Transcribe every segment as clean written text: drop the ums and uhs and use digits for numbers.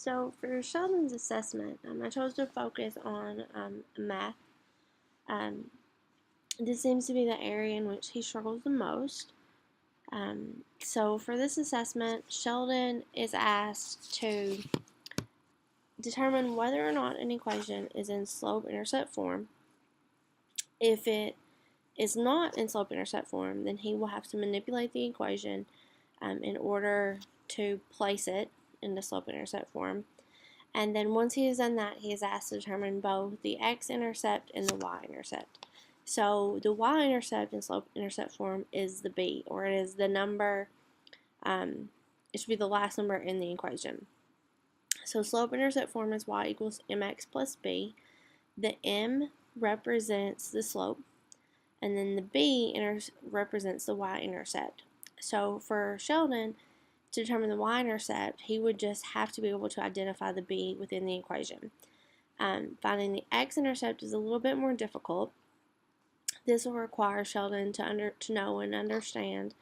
So for Sheldon's assessment, I chose to focus on math. Um, this seems to be the area in which he struggles the most. So for this assessment, Sheldon is asked to determine whether or not an equation is in slope-intercept form. If it is not in slope-intercept form, then he will have to manipulate the equation in order to place it in the slope-intercept form. And then once he has done that, he is asked to determine both the x-intercept and the y-intercept. So the y-intercept in slope-intercept form is the b, or it is the number, it should be the last number in the equation. So slope-intercept form is y equals mx plus b. The m represents the slope, and then the b represents the y-intercept. So for Sheldon, to determine the y-intercept, he would just have to be able to identify the b within the equation. Finding the x-intercept is a little bit more difficult. This will require Sheldon to know and understand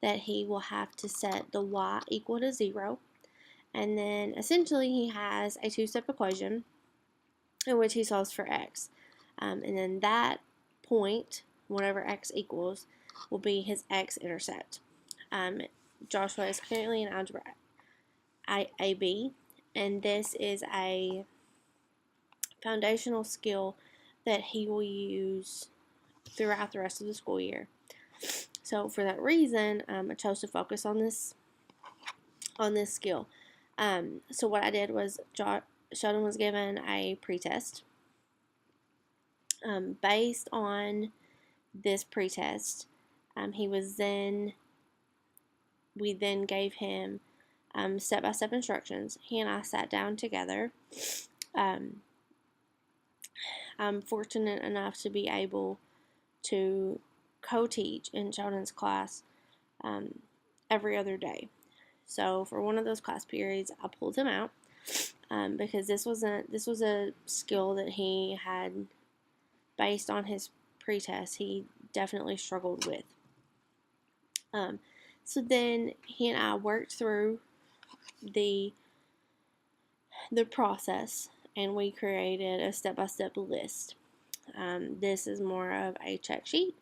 that he will have to set the y equal to 0. And then essentially he has a two-step equation in which he solves for x. And then that point, whatever x equals, will be his x-intercept. Joshua is currently in Algebra AB, and this is a foundational skill that he will use throughout the rest of the school year. So for that reason, I chose to focus on this skill. So what I did was Sheldon was given a pretest. Based on this pretest, we then gave him step-by-step instructions. He and I sat down together. I'm fortunate enough to be able to co-teach in Sheldon's class every other day. So for one of those class periods, I pulled him out because this was a skill that he had, based on his pretest, he definitely struggled with. So then he and I worked through the process, and we created a step-by-step list. This is more of a check sheet,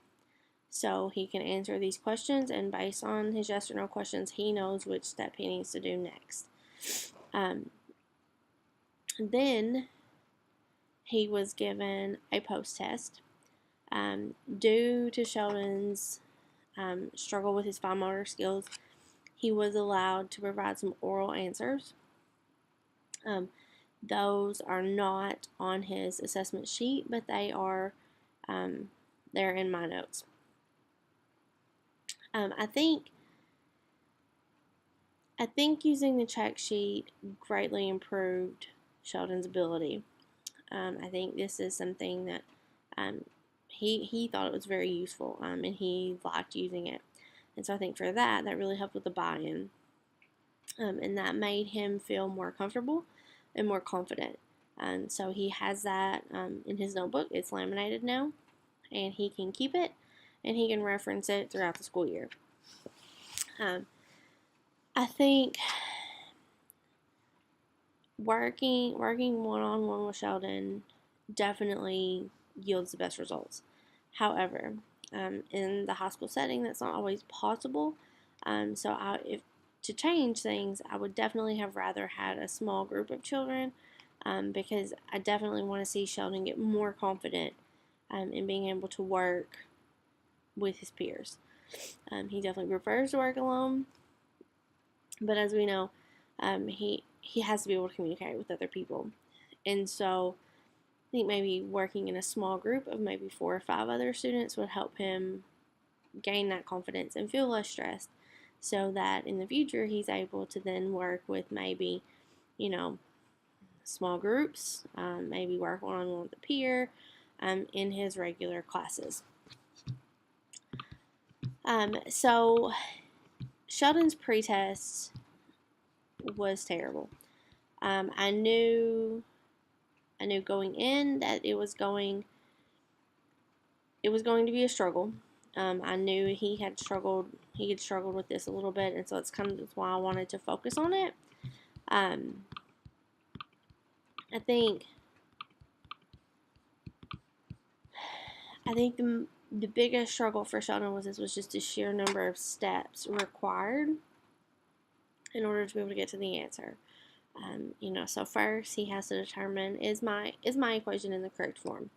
so he can answer these questions, and based on his yes or no questions, he knows which step he needs to do next. Then he was given a post-test. Due to Sheldon's struggle with his fine motor skills, he was allowed to provide some oral answers. Those are not on his assessment sheet, but they are they're in my notes. I think using the check sheet greatly improved Sheldon's ability. I think this is something that he thought it was very useful, and he liked using it. And so I think for that really helped with the buy-in. And that made him feel more comfortable and more confident. So he has that in his notebook. It's laminated now, and he can keep it, and he can reference it throughout the school year. I think working one-on-one with Sheldon definitely yields the best results. However, in the high school setting, that's not always possible. So if to change things, I would definitely have rather had a small group of children, because I definitely want to see Sheldon get more confident in being able to work with his peers. He definitely prefers to work alone, but as we know, he has to be able to communicate with other people. And so I think maybe working in a small group of maybe 4 or 5 other students would help him gain that confidence and feel less stressed, so that in the future he's able to then work with maybe, small groups, maybe work one-on-one with a peer in his regular classes. So Sheldon's pretest was terrible. I knew going in that it was going to be a struggle. I knew he had struggled with this a little bit, and so that's why I wanted to focus on it. I think the biggest struggle for Sheldon was just the sheer number of steps required in order to be able to get to the answer. So first he has to determine, is my equation in the correct form?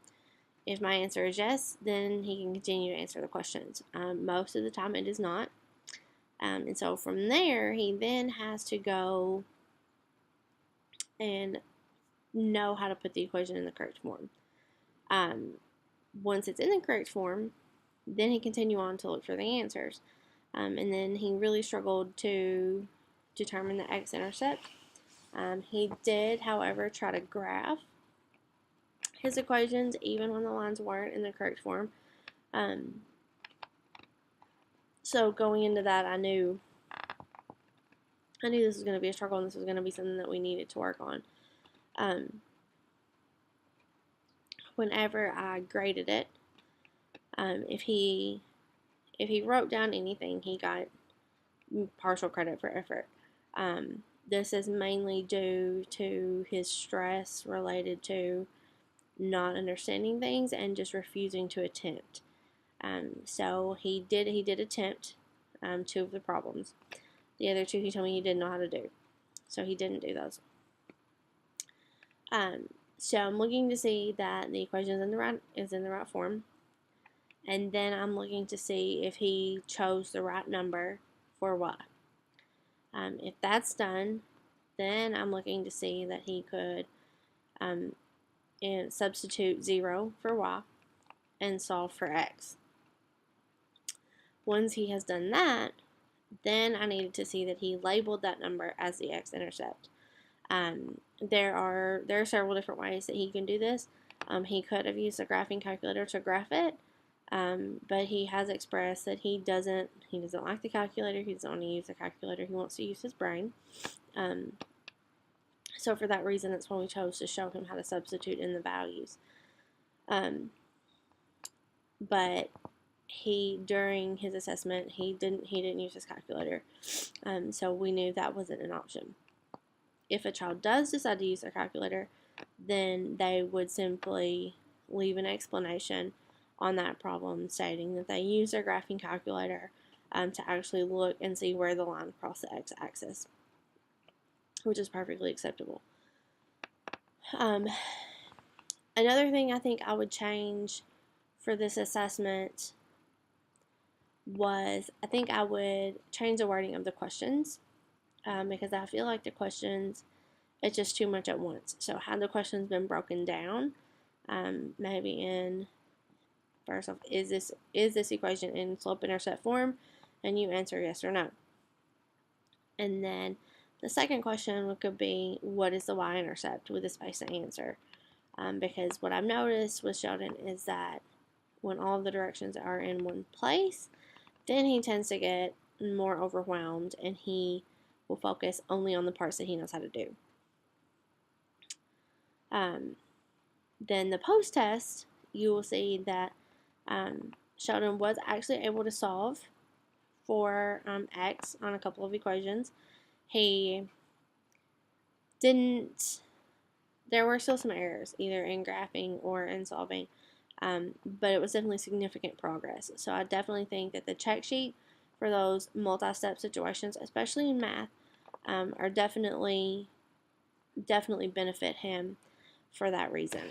If my answer is yes, then he can continue to answer the questions. Most of the time it is not. And so from there, he then has to go and know how to put the equation in the correct form. Once it's in the correct form, then he continue on to look for the answers. And then he really struggled to determine the x-intercept. He did, however, try to graph his equations even when the lines weren't in the correct form. So going into that, I knew this was going to be a struggle, and this was going to be something that we needed to work on. Whenever I graded it, if he wrote down anything, he got partial credit for effort. This is mainly due to his stress related to not understanding things and just refusing to attempt. So he did attempt 2 of the problems. The other 2 he told me he didn't know how to do, so he didn't do those. So I'm looking to see that the equation is in the right form, and then I'm looking to see if he chose the right number for y. If that's done, then I'm looking to see that he could and substitute 0 for y and solve for x. Once he has done that, then I needed to see that he labeled that number as the x-intercept. There are several different ways that he can do this. He could have used a graphing calculator to graph it, but he has expressed that he doesn't like the calculator. He doesn't want to use the calculator. He wants to use his brain. So for that reason, that's when we chose to show him how to substitute in the values. But during his assessment, he didn't use his calculator, so we knew that wasn't an option. If a child does decide to use their calculator, then they would simply leave an explanation on that problem stating that they use their graphing calculator to actually look and see where the line crossed the x-axis, which is perfectly acceptable. Another thing I think I would change for this assessment was I think I would change the wording of the questions. Because I feel like the questions, it's just too much at once. So had the questions been broken down, maybe in, first off, is this equation in slope-intercept form? And you answer yes or no. And then the second question could be, what is the y-intercept, with a space to answer? Because what I've noticed with Sheldon is that when all of the directions are in one place, then he tends to get more overwhelmed, and he will focus only on the parts that he knows how to do. Then the post-test, you will see that Sheldon was actually able to solve for x on a couple of equations. He didn't, there were still some errors, either in graphing or in solving, but it was definitely significant progress. So I definitely think that the check sheet for those multi-step situations, especially in math, are definitely benefit him for that reason.